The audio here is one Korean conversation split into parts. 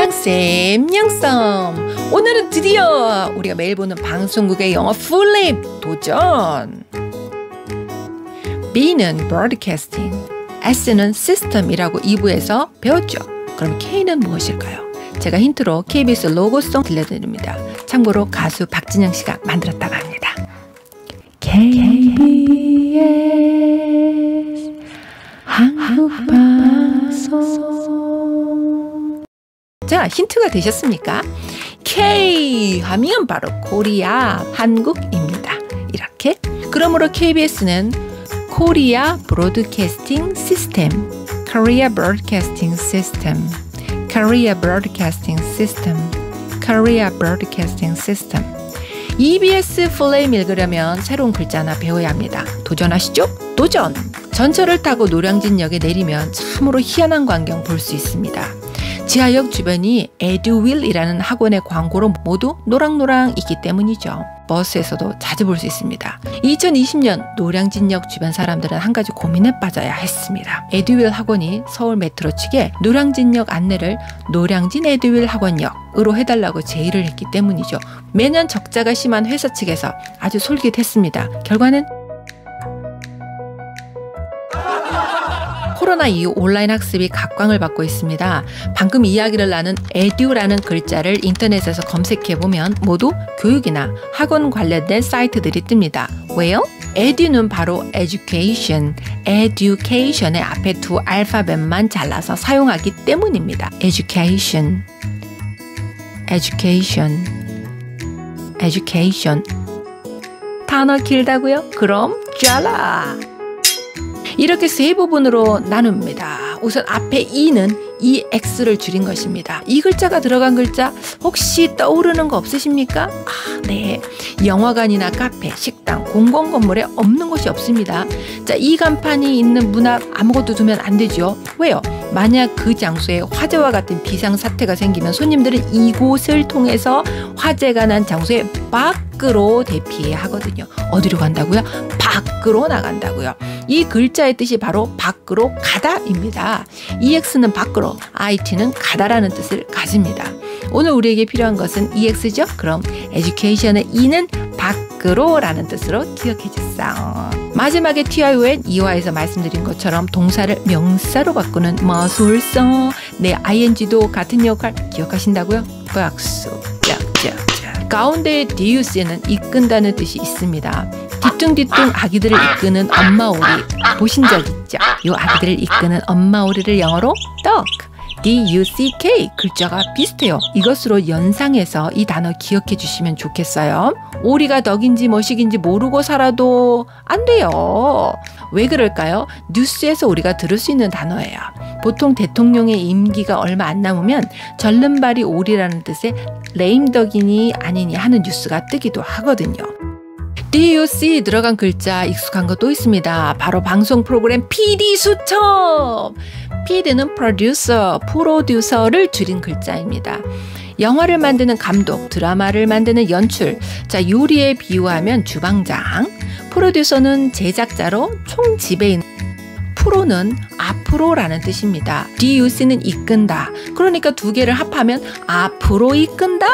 양쌤 양쌈. 오늘은 드디어 우리가 매일 보는 방송국의 영어 풀네임 도전. B는 broadcasting, S는 system이라고 2부에서 배웠죠. 그럼 K는 무엇일까요? 제가 힌트로 KBS 로고송 들려드립니다. 참고로 가수 박진영 씨가 만들었다고 합니다. KBS 한국방송. 자, 힌트가 되셨습니까? K 하면 바로 코리아, 한국입니다. 이렇게. 그러므로 KBS는 코리아 브로드캐스팅 시스템, Korea Broadcasting System, Korea Broadcasting System, Korea Broadcasting System. EBS 플레임 읽으려면 새로운 글자 하나 배워야 합니다. 도전하시죠? 도전! 전철을 타고 노량진역에 내리면 참으로 희한한 광경 볼 수 있습니다. 지하역 주변이 에듀윌이라는 학원의 광고로 모두 노랑노랑 있기 때문이죠. 버스에서도 자주 볼 수 있습니다. 2020년 노량진역 주변 사람들은 한 가지 고민에 빠져야 했습니다. 에듀윌 학원이 서울 메트로 측에 노량진역 안내를 노량진 에듀윌 학원역으로 해달라고 제의를 했기 때문이죠. 매년 적자가 심한 회사 측에서 아주 솔깃했습니다. 결과는 코로나 이후 온라인 학습이 각광을 받고 있습니다. 방금 이야기를 나눈 에듀라는 글자를 인터넷에서 검색해보면 모두 교육이나 학원 관련된 사이트들이 뜹니다. 왜요? 에듀는 바로 education, education의 앞에 두 알파벳만 잘라서 사용하기 때문입니다. education, education, education. 단어 길다고요? 그럼 잘라! 이렇게 세 부분으로 나눕니다. 우선 앞에 E는 EX를 줄인 것입니다. 이 글자가 들어간 글자 혹시 떠오르는 거 없으십니까? 네. 영화관이나 카페, 식당, 공공건물에 없는 곳이 없습니다. 자, 이 간판이 있는 문 앞 아무것도 두면 안 되죠. 왜요? 만약 그 장소에 화재와 같은 비상사태가 생기면 손님들은 이곳을 통해서 화재가 난 장소에 밖으로 대피해야 하거든요. 어디로 간다고요? 밖으로 나간다고요. 이 글자의 뜻이 바로 밖으로 가다입니다. EX는 밖으로, IT는 가다라는 뜻을 가집니다. 오늘 우리에게 필요한 것은 EX죠? 그럼 education의 E는 밖으로 라는 뜻으로 기억해 주세요. 마지막에 TION 2화에서 말씀드린 것처럼 동사를 명사로 바꾸는 마술사. 네, ING도 같은 역할 기억하신다고요? 박수. 짝짝짝. 가운데의 DUC는 이끈다는 뜻이 있습니다. 뒤뚱뒤뚱 아기들을 이끄는 엄마 오리 보신 적 있죠? 이 아기들을 이끄는 엄마 오리를 영어로 duck, D-U-C-K 글자가 비슷해요. 이것으로 연상해서 이 단어 기억해 주시면 좋겠어요. 오리가 덕인지 머식인지 모르고 살아도 안 돼요. 왜 그럴까요? 뉴스에서 우리가 들을 수 있는 단어예요. 보통 대통령의 임기가 얼마 안 남으면 절름발이 오리라는 뜻의 레임덕이니 아니니 하는 뉴스가 뜨기도 하거든요. DUC 들어간 글자 익숙한 거 또 있습니다. 바로 방송 프로그램 PD 수첩. PD는 프로듀서, 프로듀서를 줄인 글자입니다. 영화를 만드는 감독, 드라마를 만드는 연출. 자, 요리에 비유하면 주방장. 프로듀서는 제작자로 총지배인. 프로는 앞으로라는 뜻입니다. DUC는 이끈다. 그러니까 두 개를 합하면 앞으로 이끈다?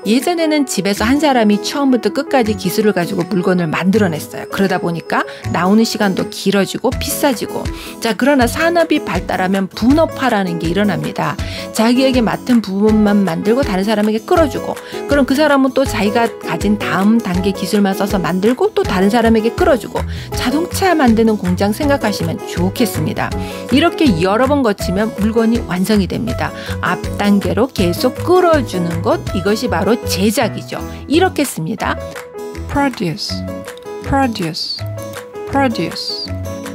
예전에는 집에서 한 사람이 처음부터 끝까지 기술을 가지고 물건을 만들어냈어요. 그러다 보니까 나오는 시간도 길어지고 비싸지고. 자, 그러나 산업이 발달하면 분업화라는 게 일어납니다. 자기에게 맡은 부분만 만들고 다른 사람에게 끌어주고, 그럼 그 사람은 또 자기가 가진 다음 단계 기술만 써서 만들고 또 다른 사람에게 끌어주고. 자동차 만드는 공장 생각하시면 좋겠습니다. 이렇게 여러 번 거치면 물건이 완성이 됩니다. 앞 단계로 계속 끌어주는 것, 이것이 바로 제작이죠. 이렇게 씁니다. produce, produce, produce.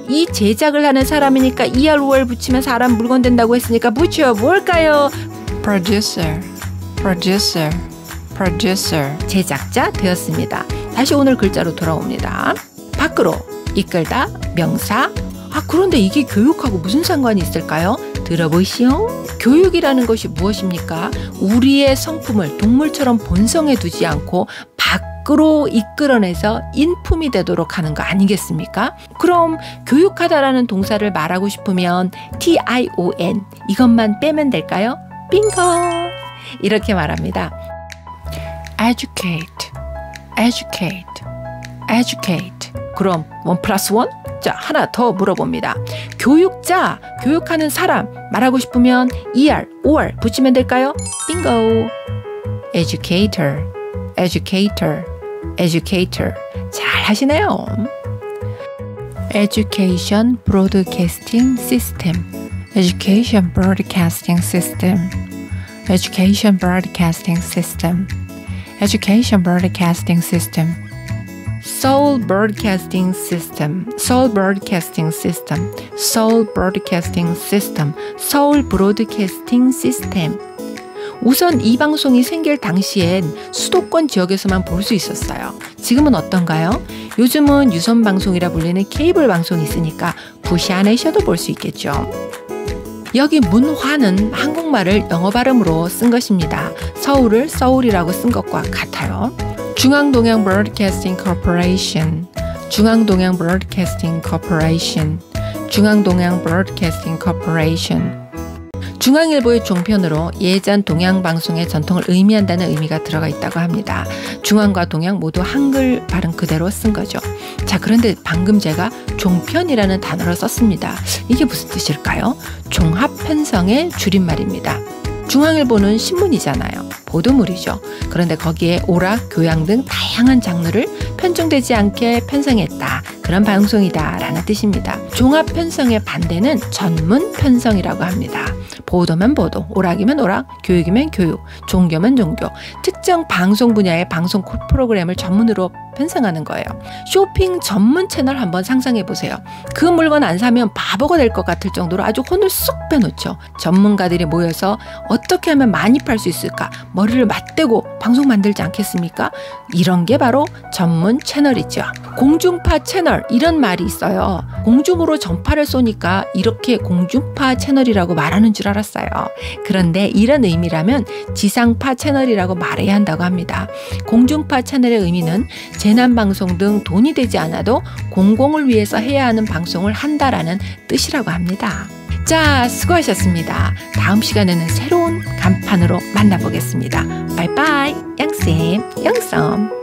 이 제작을 하는 사람이니까 ERO를 붙이면 사람 물건 된다고 했으니까 붙여 뭘까요? producer, producer, producer. 제작자 되었습니다. 다시 오늘 글자로 돌아옵니다. 밖으로 이끌다 명사. 그런데 이게 교육하고 무슨 상관이 있을까요? 들어보시오. 교육이라는 것이 무엇입니까? 우리의 성품을 동물처럼 본성에 두지 않고 밖으로 이끌어내서 인품이 되도록 하는 거 아니겠습니까? 그럼 교육하다라는 동사를 말하고 싶으면 TION 이것만 빼면 될까요? 빙고! 이렇게 말합니다. educate, educate, educate. 그럼 1+1? 자, 하나 더 물어봅니다. 교육자, 교육하는 사람 말하고 싶으면 er, or 붙이면 될까요? 빙고! educator, educator, educator. 잘 하시네요. Education Broadcasting System, Education Broadcasting System, Education Broadcasting System, Education Broadcasting System, Seoul Broadcasting System, Seoul Broadcasting System, Seoul Broadcasting System, Seoul Broadcasting System. 우선 이 방송이 생길 당시엔 수도권 지역에서만 볼 수 있었어요. 지금은 어떤가요? 요즘은 유선 방송이라 불리는 케이블 방송이 있으니까 부시안에셔도 볼 수 있겠죠. 여기 문화는 한국말을 영어 발음으로 쓴 것입니다. 서울을 서울이라고 쓴 것과 같아요. 중앙동양 브로드캐스팅 코퍼레이션, 중앙동양 브로드캐스팅 코퍼레이션, 중앙동양 브로드캐스팅 코퍼레이션. 중앙일보의 종편으로 예전 동양방송의 전통을 의미한다는 의미가 들어가 있다고 합니다. 중앙과 동양 모두 한글 발음 그대로 쓴 거죠. 자, 그런데 방금 제가 종편이라는 단어를 썼습니다. 이게 무슨 뜻일까요? 종합편성의 줄임말입니다. 중앙일보는 신문이잖아요. 보도물이죠. 그런데 거기에 오락, 교양 등 다양한 장르를 편중되지 않게 편성했다. 그런 방송이다 라는 뜻입니다. 종합편성의 반대는 전문편성이라고 합니다. 보도면 보도, 오락이면 오락, 교육이면 교육, 종교면 종교. 특정 방송 분야의 방송 프로그램을 전문으로 편성하는 거예요. 쇼핑 전문 채널 한번 상상해 보세요. 그 물건 안 사면 바보가 될 것 같을 정도로 아주 혼을 쏙 빼놓죠. 전문가들이 모여서 어떻게 하면 많이 팔 수 있을까? 머리를 맞대고 방송 만들지 않겠습니까? 이런 게 바로 전문 채널이죠. 공중파 채널 이런 말이 있어요. 공중으로 전파를 쏘니까 이렇게 공중파 채널이라고 말하는 줄 알았어요. 그런데 이런 의미라면 지상파 채널이라고 말해야 한다고 합니다. 공중파 채널의 의미는 재난방송 등 돈이 되지 않아도 공공을 위해서 해야 하는 방송을 한다라는 뜻이라고 합니다. 자, 수고하셨습니다. 다음 시간에는 새로운 간판으로 만나보겠습니다. 바이바이. 양쌤, 양썸.